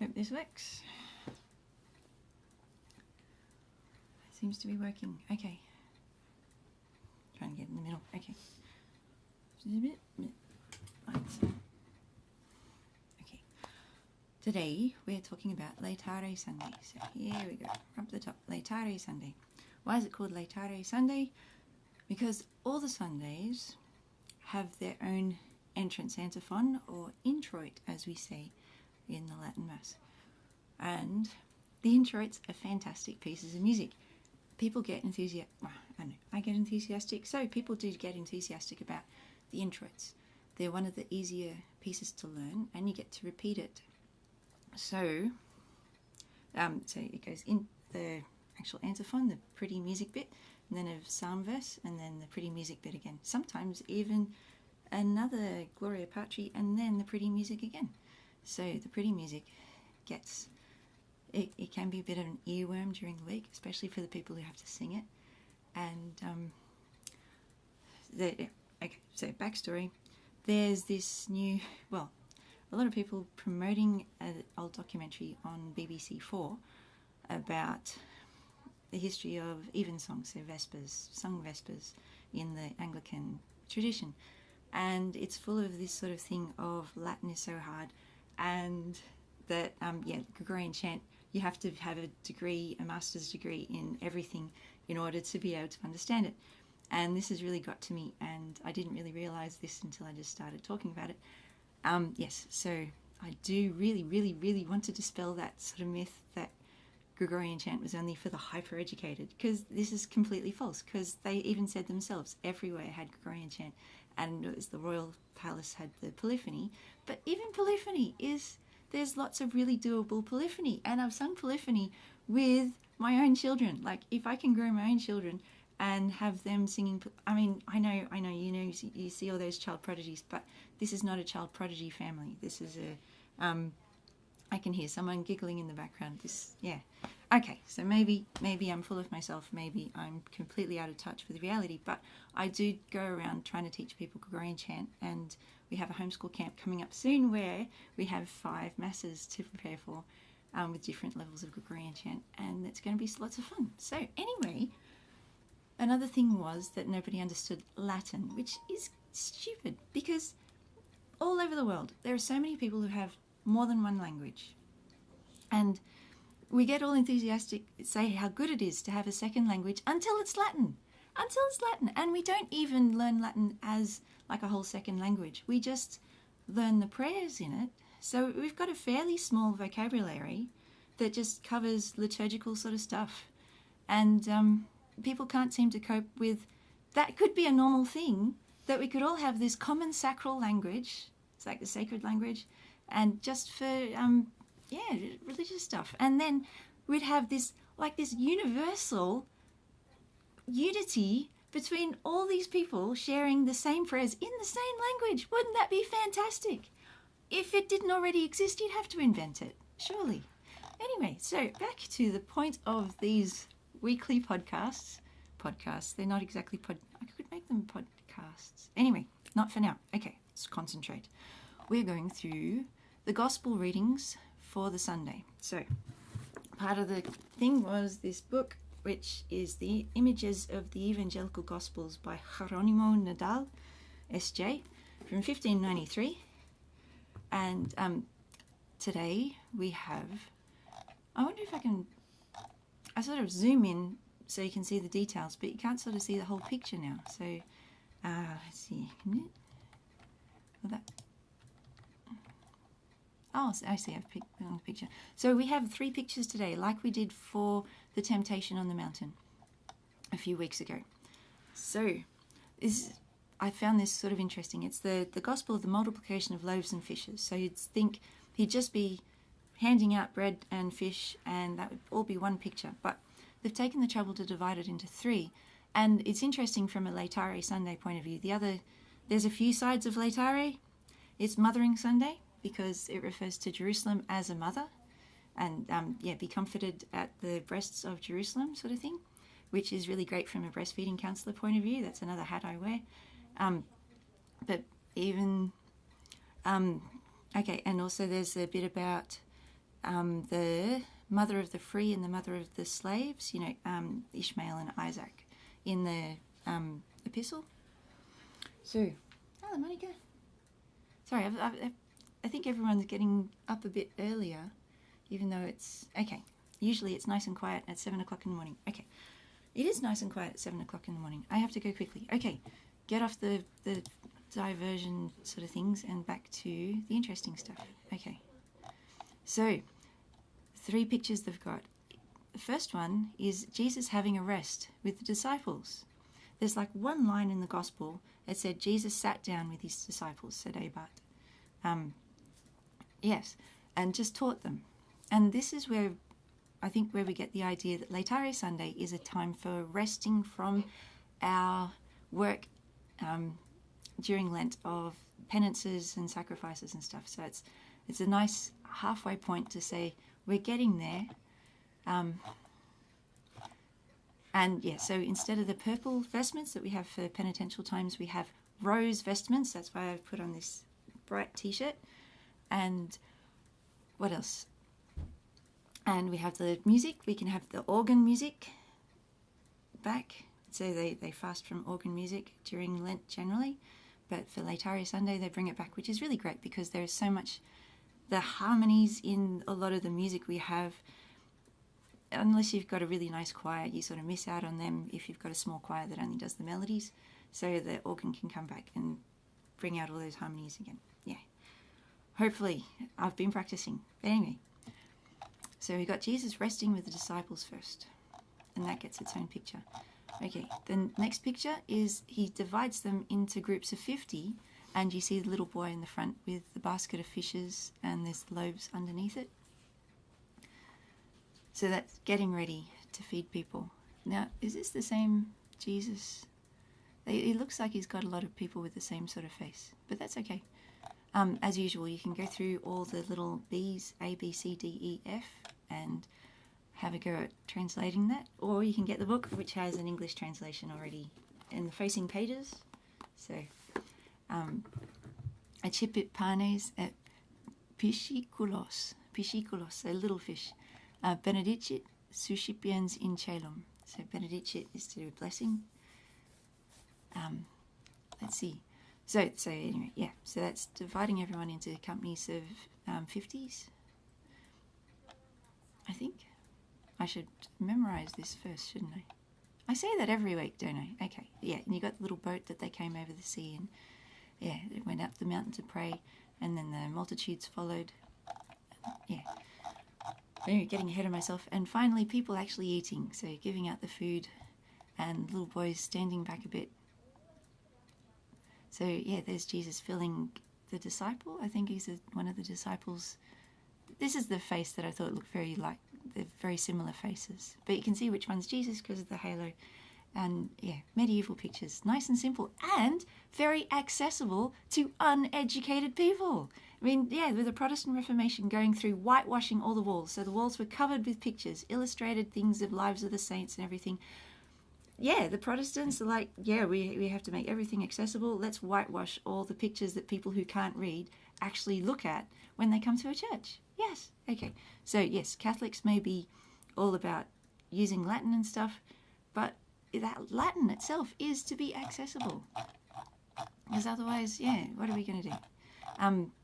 Hope this works. Seems to be working. Okay. Trying to get in the middle. Okay. Okay. Today we're talking about Laetare Sunday. So here we go. Up the top. Laetare Sunday. Why is it called Laetare Sunday? Because all the Sundays have their own entrance antiphon, or introit as we say in the Latin Mass. And the introits are fantastic pieces of music. People get enthusiastic. Well, I get enthusiastic. So people do get enthusiastic about the introits. They're one of the easier pieces to learn, and you get to repeat it. So it goes in the actual antiphon, the pretty music bit, and then a psalm verse, and then the pretty music bit again. Sometimes even another Gloria Patri, and then the pretty music again. So the pretty music gets... It can be a bit of an earworm during the week, especially for the people who have to sing it. And okay, so backstory. There's this new, well, a lot of people promoting an old documentary on BBC4 about the history of evensong, so Vespers, sung Vespers in the Anglican tradition. And it's full of this sort of thing of Latin is so hard, and that, Gregorian chant, you have to have a degree, a master's degree in everything in order to be able to understand it. And this has really got to me, and I didn't really realise this until I just started talking about it. Yes, so I do really, really, really want to dispel that sort of myth that Gregorian chant was only for the hyper-educated, because this is completely false, because they even said themselves everywhere had Gregorian chant, and it was the royal palace had the polyphony. But even polyphony there's lots of really doable polyphony, and I've sung polyphony with my own children. Like, if I can grow my own children and have them singing, I know, you see all those child prodigies, but this is not a child prodigy family. This is I can hear someone giggling in the background. Okay, so maybe I'm full of myself, maybe I'm completely out of touch with reality, but I do go around trying to teach people Gregorian chant, and we have a homeschool camp coming up soon where we have 5 masses to prepare for with different levels of Gregorian chant, and it's going to be lots of fun. So anyway, another thing was that nobody understood Latin, which is stupid, because all over the world there are so many people who have more than one language, and we get all enthusiastic, say how good it is to have a second language until it's Latin, and we don't even learn Latin as like a whole second language. We just learn the prayers in it. So we've got a fairly small vocabulary that just covers liturgical sort of stuff, and people can't seem to cope with that. Could be a normal thing, that we could all have this common sacral language, it's like the sacred language, and just for religious stuff, and then we'd have this universal unity between all these people sharing the same prayers in the same language. Wouldn't that be fantastic? If it didn't already exist, you'd have to invent it, surely. Anyway, so back to the point of these weekly podcasts. They're not exactly I could make them podcasts. Anyway, not for now. Okay, let's concentrate. We're going through the gospel readings for the Sunday. So part of the thing was this book, which is the Images of the Evangelical Gospels by Jerónimo Nadal, S.J., from 1593. And today we have, I wonder if I sort of zoom in so you can see the details, but you can't sort of see the whole picture now. So let's see. Oh, I see, I've picked on the picture. So we have 3 pictures today, like we did for the temptation on the mountain a few weeks ago. So I found this sort of interesting. It's the gospel of the multiplication of loaves and fishes. So you'd think he'd just be handing out bread and fish, and that would all be one picture. But they've taken the trouble to divide it into 3. And it's interesting from a Laetare Sunday point of view. There's a few sides of Laetare. It's Mothering Sunday, because it refers to Jerusalem as a mother, and be comforted at the breasts of Jerusalem sort of thing, which is really great from a breastfeeding counsellor point of view. That's another hat I wear. And also there's a bit about the mother of the free and the mother of the slaves, Ishmael and Isaac in the epistle. So, hello, Monica. Sorry, I think everyone's getting up a bit earlier, even though it's, okay, usually it's nice and quiet at 7 o'clock in the morning. Okay, it is nice and quiet at 7 o'clock in the morning. I have to go quickly. Okay, get off the diversion sort of things and back to the interesting stuff. Okay, so 3 pictures they've got. The first one is Jesus having a rest with the disciples. There's like one line in the gospel that said Jesus sat down with his disciples, sedébat. Yes, and just taught them. And this is where I think where we get the idea that Laetare Sunday is a time for resting from our work during Lent of penances and sacrifices and stuff. So it's a nice halfway point to say we're getting there. And yeah, so instead of the purple vestments that we have for penitential times, we have rose vestments. That's why I've put on this bright t-shirt. And what else? And we have the music. We can have the organ music back. So they fast from organ music during Lent generally. But for Laetare Sunday, they bring it back, which is really great because there is so much, the harmonies in a lot of the music we have. Unless you've got a really nice choir, you sort of miss out on them if you've got a small choir that only does the melodies. So the organ can come back and bring out all those harmonies again. Yeah. Hopefully. I've been practicing. But anyway. So we got Jesus resting with the disciples first. And that gets its own picture. Okay. The next picture is he divides them into groups of 50. And you see the little boy in the front with the basket of fishes and there's loaves underneath it. So that's getting ready to feed people. Now, is this the same Jesus? It looks like he's got a lot of people with the same sort of face, but that's okay. As usual, you can go through all the little B's, A, B, C, D, E, F, and have a go at translating that. Or you can get the book, which has an English translation already in the facing pages. So, Acipit panes et pisciculos, so little fish. Benedicit suscipiens in celum. So benedicit is to do with blessing. Let's see. So anyway, yeah. So that's dividing everyone into companies of 50s. I think I should memorize this first, shouldn't I? I say that every week, don't I? Okay. Yeah. And you got the little boat that they came over the sea and yeah, they went up the mountain to pray, and then the multitudes followed. Yeah. Anyway, getting ahead of myself. And finally, people actually eating. So giving out the food and little boys standing back a bit. So yeah, there's Jesus filling the disciple. I think he's one of the disciples. This is the face that I thought looked very like, they're very similar faces. But you can see which one's Jesus because of the halo. And yeah, medieval pictures. Nice and simple and very accessible to uneducated people. I mean, yeah, with the Protestant Reformation going through whitewashing all the walls. So the walls were covered with pictures, illustrated things of lives of the saints and everything. Yeah, the Protestants are like, yeah, we have to make everything accessible. Let's whitewash all the pictures that people who can't read actually look at when they come to a church. Yes, okay. So yes, Catholics may be all about using Latin and stuff, but that Latin itself is to be accessible. Because otherwise, yeah, what are we going to do?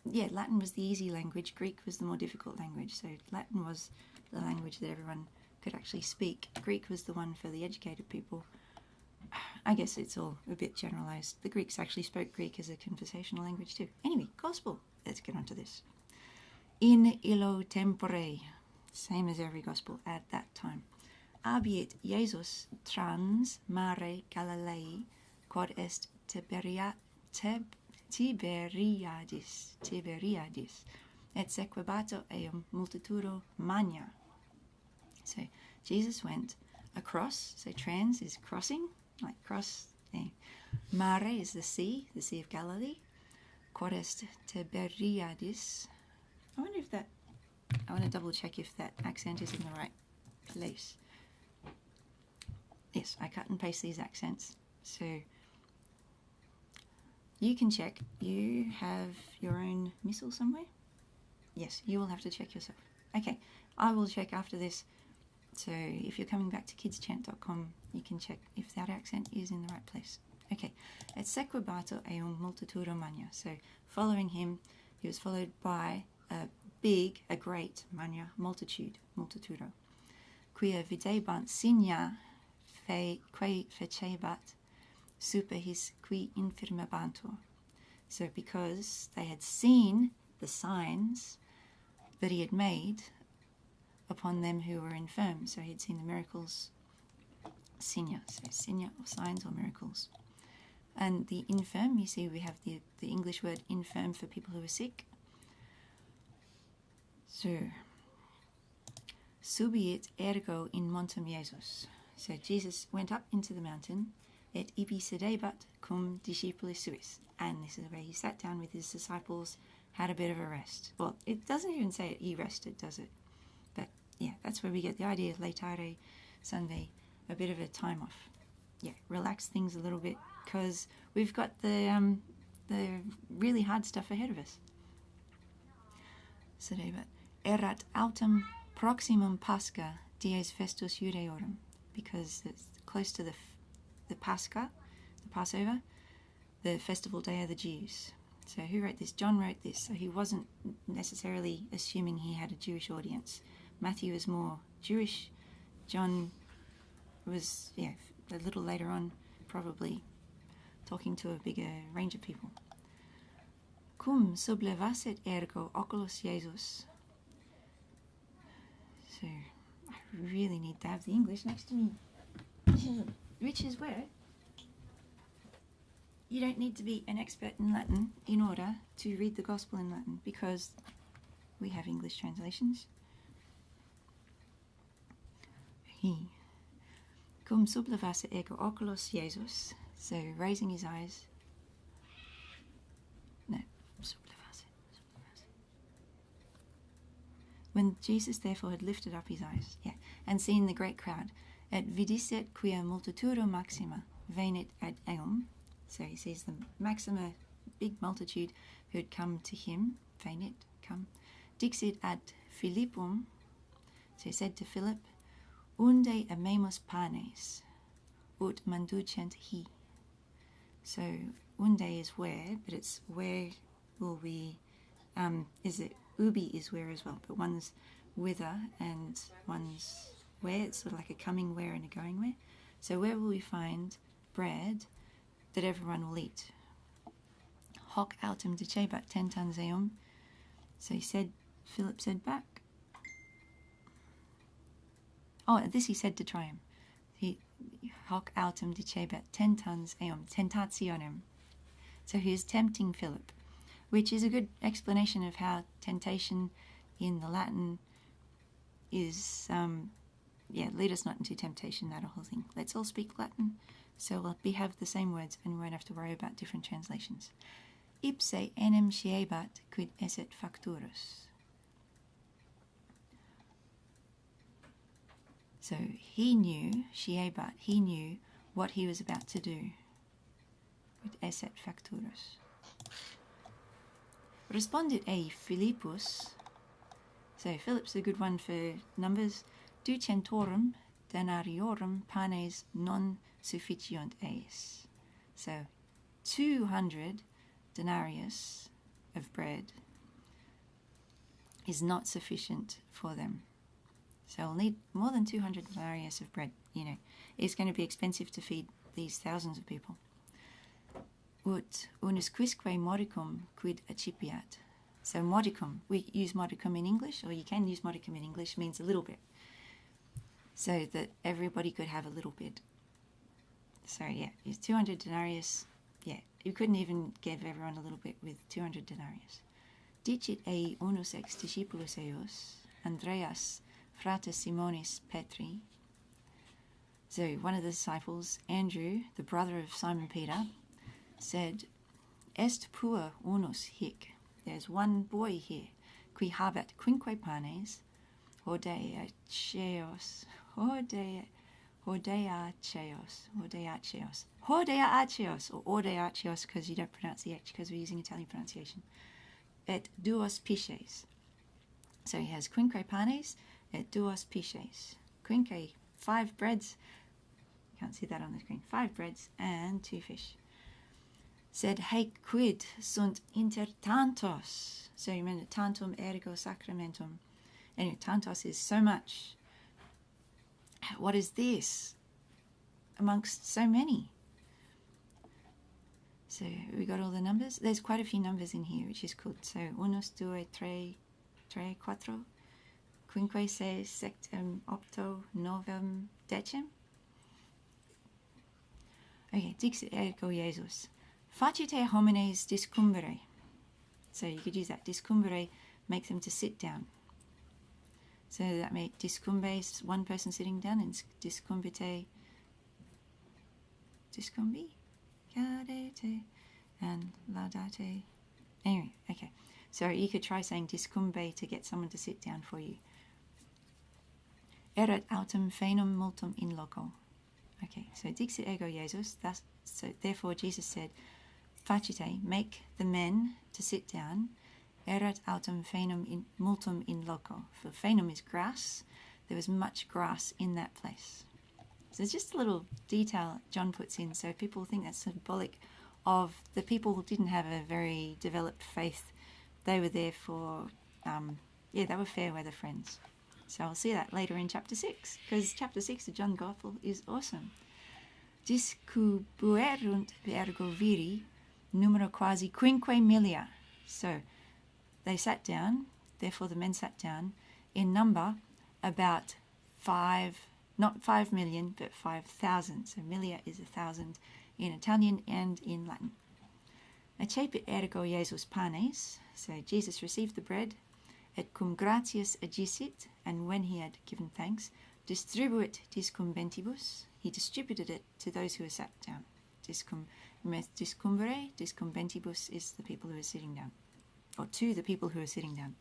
Yeah, Latin was the easy language. Greek was the more difficult language. So Latin was the language that everyone could actually speak. Greek was the one for the educated people. I guess it's all a bit generalized. The Greeks actually spoke Greek as a conversational language too. Anyway, gospel. Let's get on to this. In illo témpore. Same as every gospel at that time. Abiit Jesus trans mare Galilŷæ, quod est Tiberíadis, et sequebátur eum multitúdo magna. So Jesus went across, so trans is crossing, like cross. Mare is the Sea of Galilee. Quod est Tiberíadis. I want to double check if that accent is in the right place. Yes, I cut and paste these accents. So you can check. You have your own missal somewhere? Yes, you will have to check yourself. Okay, I will check after this. So if you're coming back to kidschant.com, you can check if that accent is in the right place. Okay, et sequebátur multitúdo magna. So following him, he was followed by a great magna, multitude, multitúdo. Quia vidébant signa quae faciébat super his qui infirmabántur. So because they had seen the signs that he had made upon them who were infirm. So he had seen the miracles, signa, so signa or signs or miracles. And the infirm, you see we have the English word infirm for people who are sick. So, Súbiit ergo in montem Jesus. So Jesus went up into the mountain, et ibi sedébat cum discípulis suis. And this is where he sat down with his disciples, had a bit of a rest. Well, it doesn't even say he rested, does it? But yeah, that's where we get the idea of Laetare, Sunday, a bit of a time off. Yeah, relax things a little bit, because we've got the really hard stuff ahead of us. Sedébat. Erat autem próximum Pascha dies festus Judæórum, because it's close to the Pascha, the Passover, the festival day of the Jews. So who wrote this? John wrote this, so he wasn't necessarily assuming he had a Jewish audience. Matthew is more Jewish. John was, a little later on, probably talking to a bigger range of people. Cum sublevásset ergo oculos Jesus. So, I really need to have the English next to me. Which is where you don't need to be an expert in Latin in order to read the Gospel in Latin, because we have English translations. Cum sublevásset ergo oculos Jesus. So, raising his eyes. No, sublevásset. When Jesus therefore had lifted up his eyes, and seen the great crowd, et vidisset quia multitúdo maxima venit ad eum. So he sees the maxima, big multitude who had come to him, venit, come. Dixit ad Philippum, so he said to Philip, unde amemus panes, ut manducent he. So unde is where, but it's where will we, is it, ubi is where as well, but one's whither and one's where. It's sort of like a coming where and a going where. So where will we find bread that everyone will eat? Hoc autem discebat 10 tons eum. So Philip said back. Oh, this he said to try him. Hoc autem discebat 10 tons eum, tentationem. So he is tempting Philip, which is a good explanation of how temptation in the Latin is, lead us not into temptation, that whole thing. Let's all speak Latin, so we'll have the same words and we won't have to worry about different translations. Ipse enim sequebátur quid esset facturus. So he knew, sequebátur, he knew what he was about to do. Quid esset facturus. Respondit ei Philippus. So Philip's a good one for numbers. Ducentorum denariorum panes non sufficient eis. So 200 denarius of bread is not sufficient for them. So we'll need more than 200 denarius of bread. It's going to be expensive to feed these thousands of people. Ut unus quisque modicum quid accipiat. So modicum, we use modicum in English, or you can use modicum in English, means a little bit. So that everybody could have a little bit. So it's 200 denarius. You couldn't even give everyone a little bit with 200 denarius. Dicit ei unus ex discípulos eius, Andreas, fratus Simónis Petri. So one of the disciples, Andrew, the brother of Simon Peter, said, est puer unus hic. There's one boy here, qui habet quinque panes, Judæorum, or Judæorum, because you don't pronounce the H, because we're using Italian pronunciation, et duos pisces. So he has quinque panes et duos pisces. Quinque, 5 breads. Can't see that on the screen. 5 breads and 2 fish. Said, hey, quid sunt inter tantos. So you remember, tantum ergo sacramentum. Anyway, tantos is so much. What is this amongst so many? So we got all the numbers. There's quite a few numbers in here, which is good. So unus, due, tre, quattro, quinque, seis, septem, octo, novem, decem. Okay, dixit ergo Jesus. Facite homines discumbere. So you could use that. Discumbere, make them to sit down. So that made discumbe is one person sitting down, and discumbite, discumbi, cadete, and laudate. Anyway, okay. So you could try saying discumbe to get someone to sit down for you. Erat autem fenum multum in loco. Okay, so dixit ergo Jesus. So therefore Jesus said, facite, make the men to sit down. Erat autem fenum in multum in loco. For fenum is grass. There was much grass in that place. So it's just a little detail John puts in, so people think that's symbolic of the people who didn't have a very developed faith. They were there for, they were fair weather friends. So I'll see that later in chapter 6, because chapter 6 of John Gospel is awesome. Discubuerunt ergo viri numero quasi quinque milia. So they sat down, therefore the men sat down, in number about 5, not 5 million, but 5,000. So milia is 1,000 in Italian and in Latin. Accepit ergo Jesus panes. So Jesus received the bread, et cum gratias agicit, and when he had given thanks, distribuit discumbentibus. He distributed it to those who were sat down. Discumbere, discumbentibus is the people who are sitting down, or to the people who are sitting down.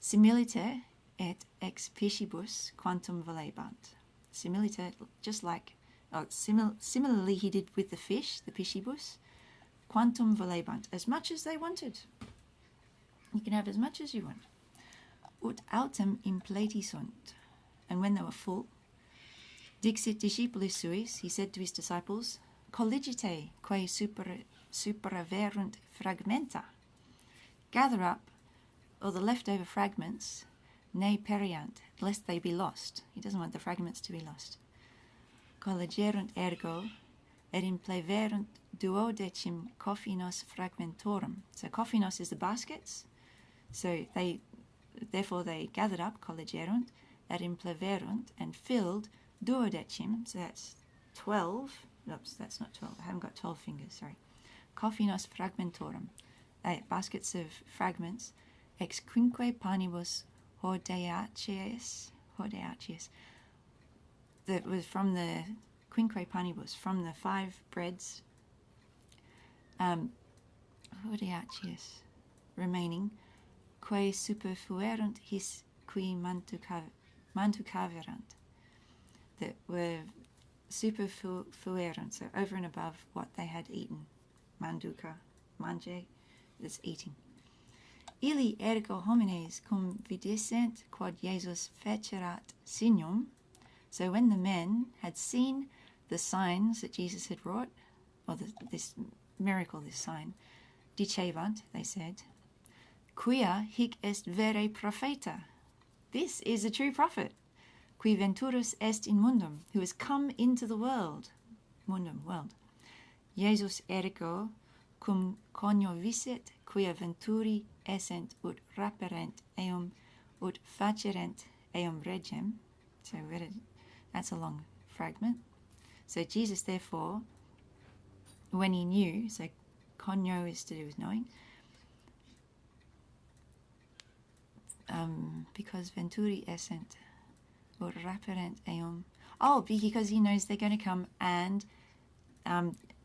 Similiter et ex piscibus quantum vidébant. Similiter, just like, similarly he did with the fish, the piscibus, quantum vidébant, as much as they wanted. You can have as much as you want. Ut autem impleti sunt. And when they were full, dixit discípulis suis, he said to his disciples, colligite quae superaverunt fragmenta. Gather up all the leftover fragments, ne periant, lest they be lost. He doesn't want the fragments to be lost. Colligerunt ergo, et impleverunt duodecim coffinos fragmentorum. So coffinos is the baskets. So therefore they gathered up, colligerunt, et impleverunt, and filled duodecim, so that's 12. Oops, that's not 12. I haven't got 12 fingers, sorry. Coffinos fragmentorum. Baskets of fragments, ex quinque panibus Judæorum. That was from the quinque panibus, from the 5 breads, Judæorum remaining, quae superfuerunt his qui mantucaverant, that were superfuerunt, so over and above what they had eaten. Manduca, mange, that's eating. Illi ergo homines cum vidissent quod Jesus fecerat signum. So when the men had seen the signs that Jesus had wrought, or this miracle, this sign, dicebant, they said, quia hic est vere propheta. This is a true prophet. Qui venturus est in mundum, who has come into the world. Mundum, world. Jesus ergo cum coniovisset, quia venturi essent ut raperent eum ut facerent eum regem. So that's a long fragment. So Jesus therefore, when he knew, so conio is to do with knowing, because venturi essent ut raperent eum. Oh, because he knows they're going to come and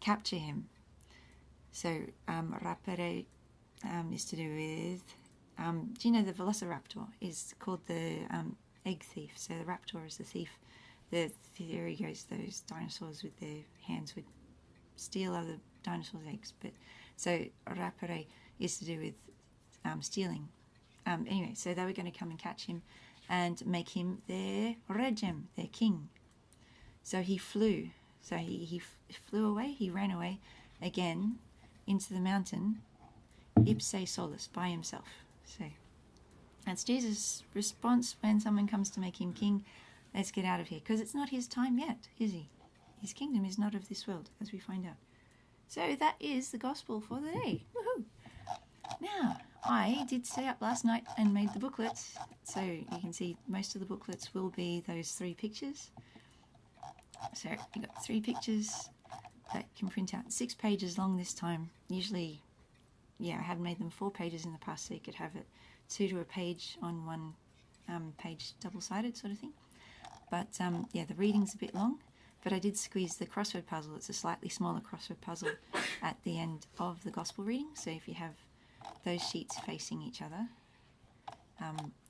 capture him. So rapere is to do with, do you know the velociraptor is called the egg thief? So the raptor is the thief. The theory goes those dinosaurs with their hands would steal other dinosaurs' eggs. But so rapere is to do with stealing anyway, so they were going to come and catch him and make him their regem, their king. So he flew. So he flew away, he ran away again into the mountain, ipse solus, by himself. So that's Jesus' response when someone comes to make him king. Let's get out of here, because it's not his time yet, is he? His kingdom is not of this world, as we find out. So that is the gospel for the day. Woohoo! Now, I did stay up last night and made the booklets. So you can see most of the booklets will be those 3 pictures. So you got 3 pictures that can print out, 6 pages long this time. Usually, I have made them 4 pages in the past, so you could have it 2 to a page on one page, double-sided sort of thing. But the reading's a bit long, but I did squeeze the crossword puzzle. It's a slightly smaller crossword puzzle at the end of the gospel reading. So if you have those sheets facing each other,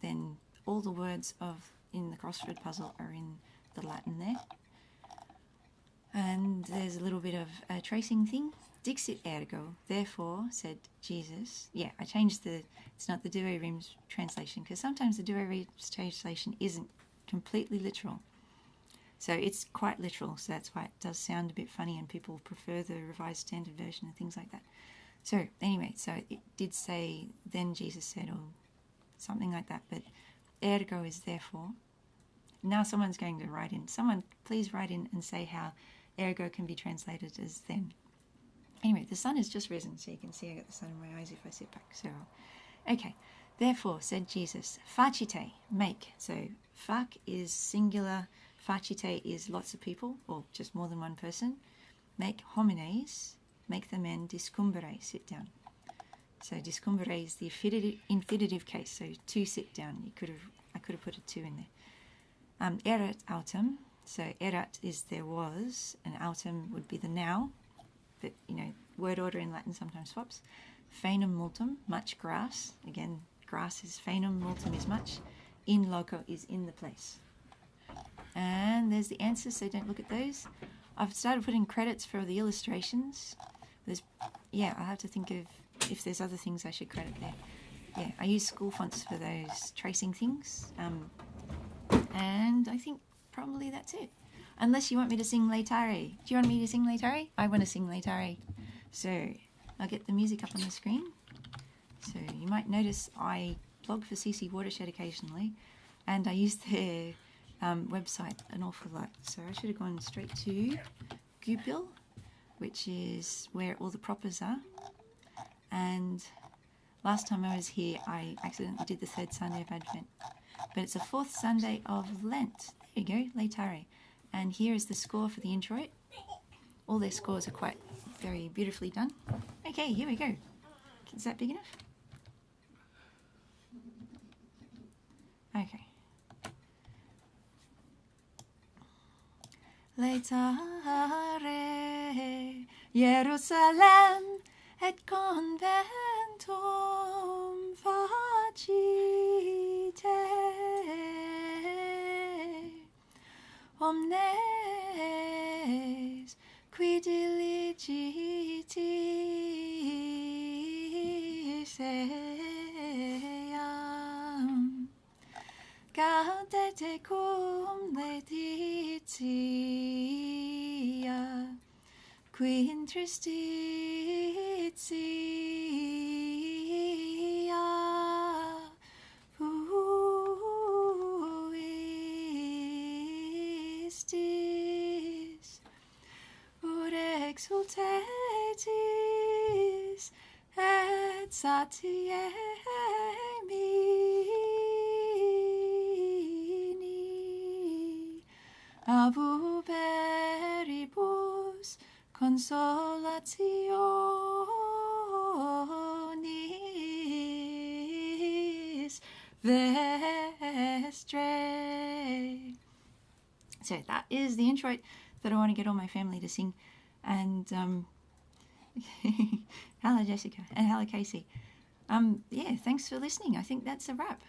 then all the words in the crossword puzzle are in the Latin there. And there's a little bit of a tracing thing. Dixit ergo, therefore, said Jesus. Yeah, I changed it's not the Judæórum translation, because sometimes the Judæórum translation isn't completely literal. So it's quite literal, so that's why it does sound a bit funny and people prefer the Revised Standard Version and things like that. So anyway, so it did say, then Jesus said, or something like that, but ergo is therefore. Now someone's going to write in. Someone please write in and say how ergo can be translated as then. Anyway, the sun has just risen, so you can see I got the sun in my eyes if I sit back. So, okay. Therefore, said Jesus, facite, make. So, fac is singular, facite is lots of people, or just more than one person. Make homines, make the men, discumbere, sit down. So, discumbere is the infinitive case, so to sit down. I could have put a 2 in there. Erat autem. So erat is there was, and autem would be the now, but word order in Latin sometimes swaps. Faenum multum, much grass. Again, grass is faenum, multum is much. In loco is in the place. And there's the answers, so don't look at those. I've started putting credits for the illustrations. I'll have to think of if there's other things I should credit there. Yeah, I use school fonts for those tracing things. And I think probably that's it. Unless you want me to sing Laetare. Do you want me to sing Laetare? I want to sing Laetare. So I'll get the music up on the screen. So you might notice I blog for CC Watershed occasionally, and I use their website an awful lot. So I should have gone straight to Súbiit, which is where all the propers are. And last time I was here, I accidentally did the 3rd Sunday of Advent. But it's the 4th Sunday of Lent. There you go, Laetare. And here is the score for the introit. All their scores are very beautifully done. Okay, here we go. Is that big enough? Okay. Laetare, Jerusalem, et conventum facite. Omnes qui diligitis eam, gaudete cum laetitia, qui in tristitia fuistis, ut exultetis et satiemini, abuberibus consolationis vestre. So that is the introit that I want to get all my family to sing. And hello Jessica and hello Casey. Thanks for listening. I think that's a wrap.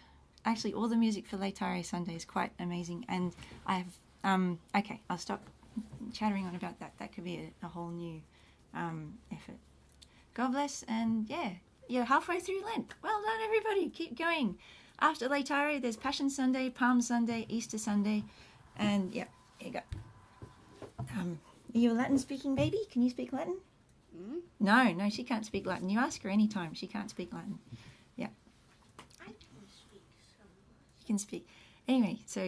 Actually, all the music for Laetare Sunday is quite amazing, and I have okay, I'll stop chattering on about that. That could be a whole new effort. God bless, and you're halfway through Lent. Well done, everybody. Keep going. After Laetare, there's Passion Sunday, Palm Sunday, Easter Sunday, and yeah, here you go. Are you a Latin-speaking baby? Can you speak Latin? No, she can't speak Latin. You ask her anytime. She can't speak Latin. Yeah. I can speak some. You can speak. Anyway, so